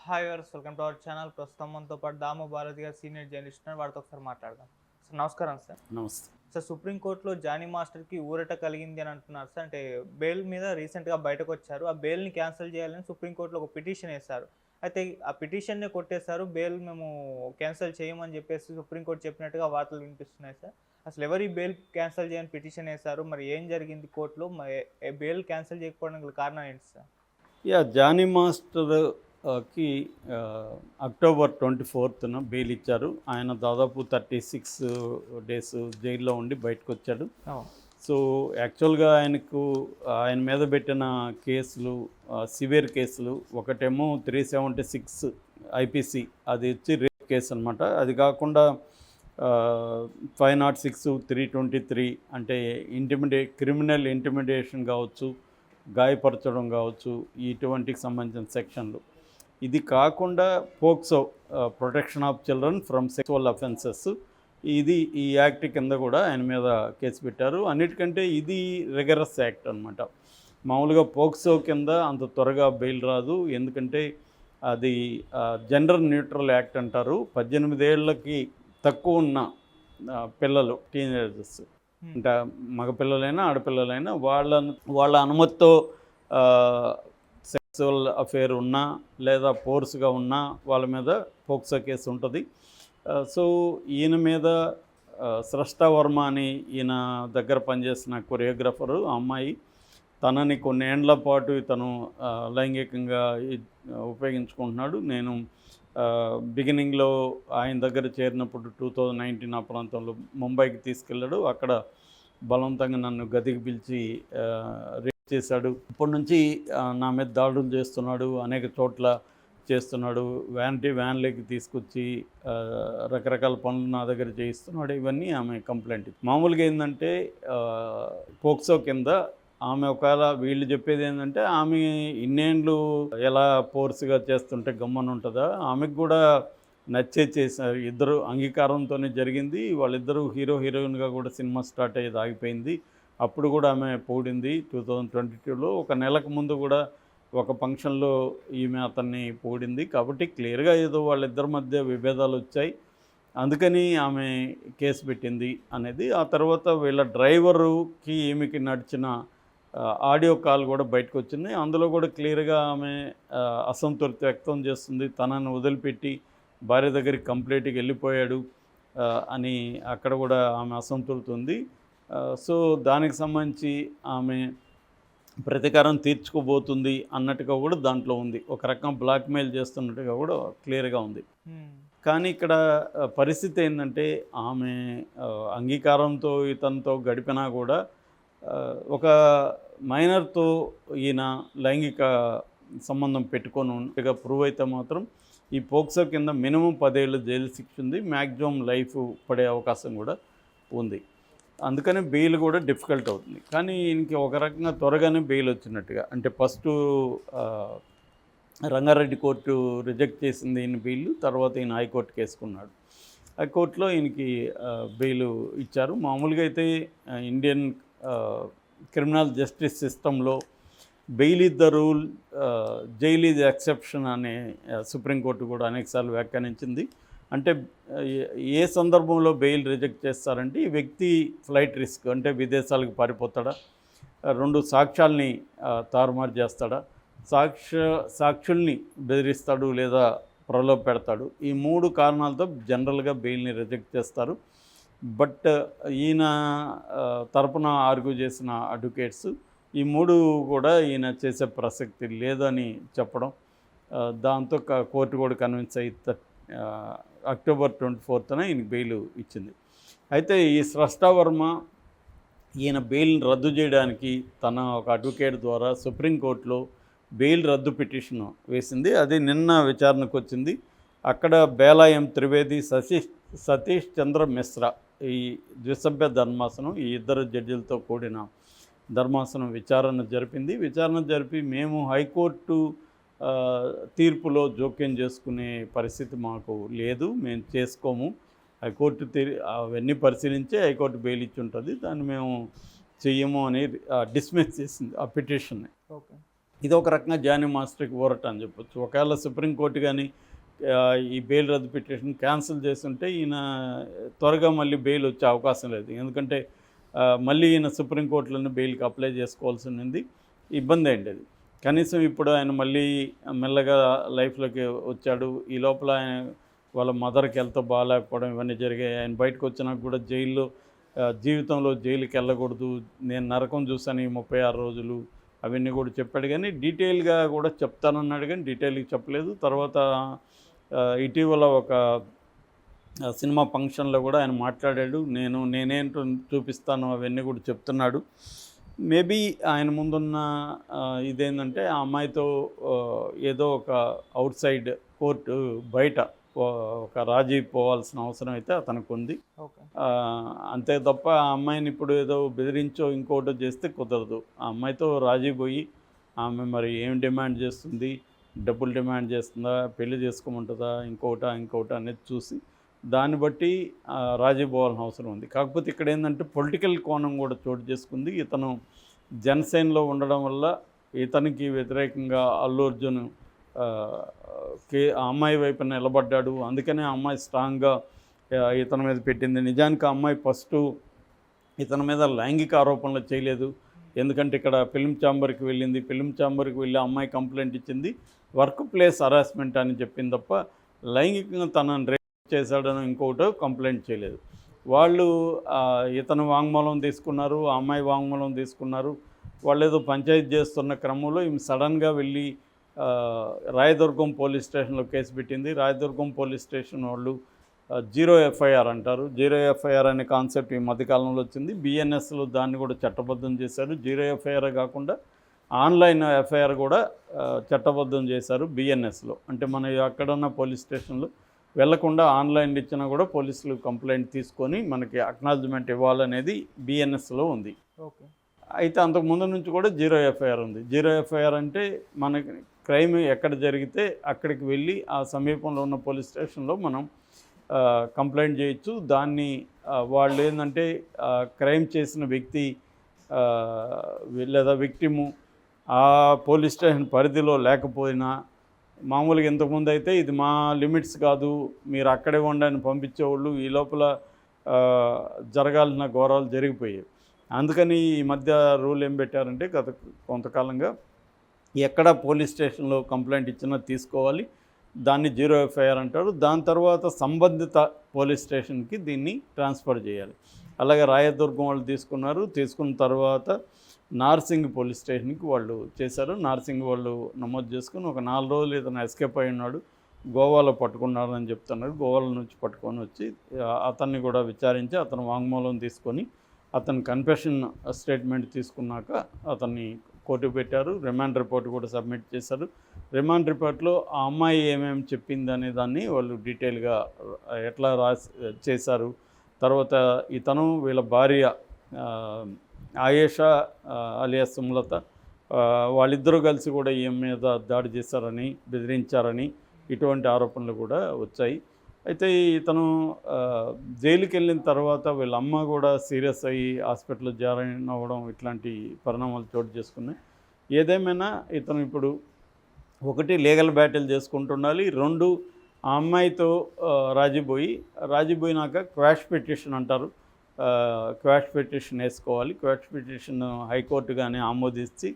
Hi viewers, welcome to our channel. ప్రస్తుతం మనతో పాటు దాము భారతి గారు సీనియర్ జర్నలిస్ట్ ఉన్నారు. వారితో ఒకసారి మాట్లాడదాం. సార్ నమస్కారం సార్. నమస్తే. సార్, సుప్రీంకోర్టులో జానీ మాస్టర్కి ఊరట కలిగింది అని అంటున్నారు సార్. అంటే బెయిల్ మీద రీసెంట్గా బయటకు వచ్చారు. ఆ బెయిల్ని క్యాన్సిల్ చేయాలని సుప్రీంకోర్టులో ఒక పిటిషన్ వేశారు. అయితే ఆ పిటిషన్నే కొట్టేశారు. బెయిల్ మేము క్యాన్సిల్ చేయమని చెప్పేసి సుప్రీంకోర్టు చెప్పినట్టుగా వార్తలు వినిపిస్తున్నాయి సార్. అసలు ఎవరు ఈ బెయిల్ క్యాన్సిల్ చేయని పిటిషన్ వేశారు? మరి ఏం జరిగింది కోర్టులో? బెయిల్ క్యాన్సిల్ చేయకపోవడానికి గల కారణం ఏంటి సార్? జానీ మాస్టర్ కి అక్టోబర్ 24న బెయిల్ ఇచ్చారు. ఆయన దాదాపు 36 డేస్ జైల్లో ఉండి బయటకు వచ్చాడు. సో యాక్చువల్గా ఆయన మీద పెట్టిన కేసులు సివియర్ కేసులు, ఒకటేమో 376 ఐపీసీ, అది వచ్చి రేప్ కేసు అనమాట. అది కాకుండా 506, 323 అంటే క్రిమినల్ ఇంటిమిడేషన్ కావచ్చు, గాయపరచడం కావచ్చు, ఇటువంటికి సంబంధించిన సెక్షన్లు. ఇది కాకుండా POCSO, protection of children from sexual offences, ఈ యాక్ట్ కింద కూడా ఆయన మీద కేసు పెట్టారు. అన్నిటికంటే ఇది రిగరస్ యాక్ట్ అనమాట. మామూలుగా పోక్సో కింద అంత త్వరగా బెయిల్ రాదు, ఎందుకంటే అది జెండర్ న్యూట్రల్ యాక్ట్ అంటారు. 18 ఏళ్ళకి తక్కువ ఉన్న పిల్లలు, టీనేజర్స్, అంటే మగపిల్లలైనా ఆడపిల్లలైనా వాళ్ళ అనుమతితో సెక్సువల్ అఫేర్ ఉన్నా లేదా ఫోర్స్గా ఉన్నా వాళ్ళ మీద పోక్సో కేసు ఉంటుంది. సో ఈయన మీద స్రష్టా వర్మ అని ఈయన దగ్గర పనిచేసిన కొరియోగ్రాఫరు, ఆ అమ్మాయి, తనని కొన్ని ఏండ్ల పాటు ఇతను లైంగికంగా ఉపయోగించుకుంటున్నాడు. నేను బిగినింగ్లో ఆయన దగ్గర చేరినప్పుడు 2019 ఆ ప్రాంతంలో ముంబైకి తీసుకెళ్ళాడు. అక్కడ బలవంతంగా నన్ను గదికి పిలిచి రేప్ చేశాడు. ఇప్పటి నుంచి నా మీద దాడులు చేస్తున్నాడు, అనేక చోట్ల చేస్తున్నాడు, వ్యాన్లోకి తీసుకొచ్చి రకరకాల పనులు నా దగ్గర చేయిస్తున్నాడు. ఇవన్నీ ఆమె కంప్లైంట్. మామూలుగా ఏంటంటే పోక్సో కింద ఆమె ఒకవేళ వీళ్ళు చెప్పేది ఏంటంటే ఆమె ఇన్నేళ్ళు ఎలా ఫోర్స్గా చేస్తుంటే గమ్మని ఉంటుందా, ఆమెకు కూడా నచ్చే చేశారు. ఇద్దరు అంగీకారంతోనే జరిగింది. వాళ్ళిద్దరూ హీరోయిన్గా కూడా సినిమా స్టార్ట్ అయ్యేది ఆగిపోయింది. అప్పుడు కూడా ఆమె పోడింది 2022లో. ఒక నెలకు ముందు కూడా ఒక ఫంక్షన్లో ఈమె అతన్ని పోడింది. కాబట్టి క్లియర్గా ఏదో వాళ్ళిద్దరి మధ్య విభేదాలు వచ్చాయి, అందుకని ఆమె కేసు పెట్టింది అనేది. ఆ తర్వాత వీళ్ళ డ్రైవరుకి ఈమెకి నడిచిన ఆడియో కాల్ కూడా బయటకు వచ్చింది. అందులో కూడా క్లియర్గా ఆమె అసంతృప్తి వ్యక్తం చేస్తుంది. తనను వదిలిపెట్టి భార్య దగ్గరికి కంప్లీట్గా వెళ్ళిపోయాడు అని అక్కడ కూడా ఆమె అసంతృప్తి ఉంది. సో దానికి సంబంధించి ఆమె ప్రతీకారం తీర్చుకోబోతుంది అన్నట్టుగా కూడా దాంట్లో ఉంది. ఒక రకం బ్లాక్మెయిల్ చేస్తున్నట్టుగా కూడా క్లియర్గా ఉంది. కానీ ఇక్కడ పరిస్థితి ఏంటంటే ఆమె అంగీకారంతో ఇతనితో గడిపినా కూడా ఒక మైనర్తో ఈయన లైంగిక సంబంధం పెట్టుకొని ఉన్నట్టుగా ప్రూవ్ అయితే మాత్రం ఈ పోక్సో కింద మినిమం 10 ఏళ్ళు జైలు శిక్ష ఉంది, మ్యాక్సిమం లైఫ్ పడే అవకాశం కూడా ఉంది. అందుకని బెయిల్ కూడా డిఫికల్ట్ అవుతుంది. కానీ ఈయనకి ఒక రకంగా త్వరగానే బెయిల్ వచ్చినట్టుగా, అంటే ఫస్ట్ రంగారెడ్డి కోర్టు రిజెక్ట్ చేసింది ఈయన బెయిల్, తర్వాత ఈయన హైకోర్టుకి వేసుకున్నాడు. హైకోర్టులో ఈయనకి బెయిల్ ఇచ్చారు. మామూలుగా అయితే ఇండియన్ క్రిమినల్ జస్టిస్ సిస్టంలో bail is the rule, jail is exception అనే సుప్రీంకోర్టు కూడా అనేకసార్లు వ్యాఖ్యానించింది. అంటే ఏ సందర్భంలో బెయిల్ రిజెక్ట్ చేస్తారంటే ఈ వ్యక్తి ఫ్లైట్ రిస్క్, అంటే విదేశాలకు పారిపోతాడా, 2 సాక్ష్యాల్ని తారుమారు చేస్తాడా, సాక్షుల్ని బెదిరిస్తాడు లేదా ప్రలోభ పెడతాడు. ఈ 3 కారణాలతో జనరల్గా బెయిల్ని రిజెక్ట్ చేస్తారు. బట్ ఈయన తరపున ఆర్గ్యూ చేసిన అడ్వకేట్స్ ఈ 3 కూడా ఈయన చేసే ప్రసక్తి లేదని చెప్పడం, దాంతో కోర్టు కూడా కన్విన్స్ అయ్యి అక్టోబర్ 24న ఈయన బెయిల్ ఇచ్చింది. అయితే ఈ స్రష్టా వర్మ ఈయన బెయిల్ని రద్దు చేయడానికి తన ఒక అడ్వకేట్ ద్వారా సుప్రీంకోర్టులో బెయిల్ రద్దు పిటిషన్ వేసింది. అది నిన్న విచారణకు వచ్చింది. అక్కడ బేలాయం త్రివేది, సతీష్ చంద్ర మిశ్రా, ఈ ద్విసభ్య ధర్మాసనం, ఈ 2 జడ్జిలతో కూడిన ధర్మాసనం విచారణ జరిపి మేము హైకోర్టు తీర్పులో జోక్యం చేసుకునే పరిస్థితి మాకు లేదు, మేము చేసుకోము, హైకోర్టు అవన్నీ పరిశీలించి హైకోర్టు బెయిల్ ఇచ్చి ఉంటుంది, దాన్ని మేము చెయ్యము అని డిస్మిస్ చేసింది ఆ పిటిషన్ని. ఓకే. ఇది ఒక రకంగా జానీ మాస్టర్కి ఊరట అని చెప్పొచ్చు. ఒకవేళ సుప్రీంకోర్టు కానీ ఈ బెయిల్ రద్దు పిటిషన్ క్యాన్సిల్ చేస్తుంటే ఈయన త్వరగా మళ్ళీ బెయిల్ వచ్చే అవకాశం లేదు. ఎందుకంటే మళ్ళీ ఈయన సుప్రీంకోర్టులోనే బెయిల్కి అప్లై చేసుకోవాల్సి ఉంది. ఇబ్బంది అయింది అది. కనీసం ఇప్పుడు ఆయన మళ్ళీ మెల్లగా లైఫ్లోకి వచ్చాడు. ఈ లోపల ఆయన వాళ్ళ మదర్కి హెల్త్ బాగాలేకపోవడం ఇవన్నీ జరిగాయి. ఆయన బయటకు వచ్చినాక కూడా జైల్లో జీవితంలో జైలుకి వెళ్ళకూడదు, నేను నరకం చూశాను ఈ 36 రోజులు అవన్నీ కూడా చెప్పాడు. కానీ డీటెయిల్గా కూడా చెప్తానన్నాడు, కానీ డీటెయిల్గా చెప్పలేదు. తర్వాత ఇటీవల ఒక సినిమా ఫంక్షన్లో కూడా ఆయన మాట్లాడాడు, నేనేంటో చూపిస్తాను అవన్నీ కూడా చెప్తున్నాడు. మేబీ ఆయన ముందున్న ఇదేంటంటే ఆ అమ్మాయితో ఏదో ఒక అవుట్ సైడ్ కోర్టు బయట ఒక రాజీ పోవాల్సిన అవసరం అయితే అతనికి ఉంది. అంతే తప్ప ఆ అమ్మాయిని ఇప్పుడు ఏదో బెదిరించో ఇంకోటో చేస్తే కుదరదు. ఆ అమ్మాయితో రాజీ పోయి ఆమె మరి ఏం డిమాండ్ చేస్తుంది, డబ్బులు డిమాండ్ చేస్తుందా, పెళ్లి చేసుకోమంటుందా, ఇంకోట అనేది చూసి దాన్ని బట్టి రాజీ పోవాల్సిన అవసరం ఉంది. కాకపోతే ఇక్కడ ఏంటంటే పొలిటికల్ కోణం కూడా చోటు చేసుకుంది. ఇతను జనసేనలో ఉండడం వల్ల ఇతనికి వ్యతిరేకంగా అల్లు అర్జున్ ఆ అమ్మాయి వైపున నిలబడ్డాడు. అందుకనే ఆ అమ్మాయి స్ట్రాంగ్గా ఇతని మీద పెట్టింది. నిజానికి ఆ అమ్మాయి ఫస్టు ఇతని మీద లైంగిక ఆరోపణలు చేయలేదు. ఎందుకంటే ఇక్కడ ఫిల్మ్ ఛాంబర్కి వెళ్ళింది. ఫిల్మ్ ఛాంబర్కి వెళ్ళి ఆ అమ్మాయి కంప్లైంట్ ఇచ్చింది, వర్క్ ప్లేస్ హరాస్మెంట్ అని చెప్పింది తప్ప లైంగికంగా తనని రేప్ చేశాడని ఇంకోటో కంప్లైంట్ చేయలేదు. వాళ్ళు ఇతను వాంగ్మూలం తీసుకున్నారు, ఆ అమ్మాయి వాంగ్మూలం తీసుకున్నారు. వాళ్ళు ఏదో పంచాయతీ చేస్తున్న క్రమంలో ఈమె సడన్గా వెళ్ళి రాయదుర్గం పోలీస్ స్టేషన్లో కేసు పెట్టింది. రాయదుర్గం పోలీస్ స్టేషన్ వాళ్ళు 0 FIR అంటారు. 0 FIR అనే కాన్సెప్ట్ ఈ మధ్యకాలంలో వచ్చింది. బిఎన్ఎస్లో దాన్ని కూడా చట్టబద్ధం చేశారు. 0 FIR కాకుండా ఆన్లైన్ FIR కూడా చట్టబద్ధం చేశారు బిఎన్ఎస్లో. అంటే మనం ఎక్కడన్నా పోలీస్ స్టేషన్లో వెళ్లకుండా ఆన్లైన్ ఇచ్చినా కూడా పోలీసులు కంప్లైంట్ తీసుకొని మనకి అక్నాలజ్మెంట్ ఇవ్వాలనేది బిఎన్ఎస్లో ఉంది. ఓకే. అయితే అంతకు ముందు నుంచి కూడా 0 FIR ఉంది. 0 FIR అంటే మనకి క్రైమ్ ఎక్కడ జరిగితే అక్కడికి వెళ్ళి ఆ సమీపంలో ఉన్న పోలీస్ స్టేషన్లో మనం కంప్లైంట్ చేయొచ్చు. దాన్ని వాళ్ళు ఏంటంటే క్రైమ్ చేసిన వ్యక్తి లేదా విక్టిము ఆ పోలీస్ స్టేషన్ పరిధిలో లేకపోయినా, మామూలుగా ఇంతకుముందు అయితే ఇది మా లిమిట్స్ కాదు, మీరు అక్కడే ఉండని పంపించేవాళ్ళు, ఈ లోపల జరగాల్సిన ఘోరాలు జరిగిపోయాయి. అందుకని ఈ మధ్య రూల్ ఏం పెట్టారంటే గత కొంతకాలంగా ఎక్కడ పోలీస్ స్టేషన్లో కంప్లైంట్ ఇచ్చినా తీసుకోవాలి, దాన్ని 0 FIR అంటారు. దాని తర్వాత సంబంధిత పోలీస్ స్టేషన్కి దీన్ని ట్రాన్స్ఫర్ చేయాలి. అలాగే రాయదుర్గం వాళ్ళు తీసుకున్న తర్వాత నార్సింగ్ పోలీస్ స్టేషన్కి వాళ్ళు చేశారు. నార్సింగ్ వాళ్ళు నమోదు చేసుకుని ఒక 4 రోజులు ఇతను ఎస్కేప్ అయి ఉన్నాడు, గోవాలో పట్టుకున్నారని చెప్తున్నారు. గోవాల నుంచి పట్టుకొని వచ్చి అతన్ని కూడా విచారించి అతను వాంగ్మూలం తీసుకొని అతను కన్ఫెషన్ స్టేట్మెంట్ తీసుకున్నాక అతన్ని కోర్టు పెట్టారు. రిమాండ్ రిపోర్ట్ కూడా సబ్మిట్ చేశారు. రిమాండ్ రిపోర్ట్లో ఆ అమ్మాయి ఏమేమి చెప్పింది అనే దాన్ని వాళ్ళు డీటెయిల్గా ఎట్లా చేశారు. తర్వాత ఇతను వీళ్ళ భార్య ఆయేషా అలియాస్ సుమలత వాళ్ళిద్దరూ కలిసి కూడా ఈమె మీద దాడి చేశారని, బెదిరించారని ఇటువంటి ఆరోపణలు కూడా వచ్చాయి. అయితే ఇతను జైలుకి వెళ్ళిన తర్వాత వీళ్ళ అమ్మ కూడా సీరియస్ అయ్యి హాస్పిటల్లో జాయిన్ అవ్వడం ఇట్లాంటి పరిణామాలు చోటు చేసుకున్నాయి. ఏదేమైనా ఇతను ఇప్పుడు ఒకటి లీగల్ బ్యాటిల్ చేసుకుంటుండాలి, 2 ఆ అమ్మాయితో రాజీపోయినాక క్వాష్ పిటిషన్ అంటారు, క్వాష్ పిటిషన్ వేసుకోవాలి. క్వాష్ పిటిషన్ హైకోర్టు కానీ ఆమోదించి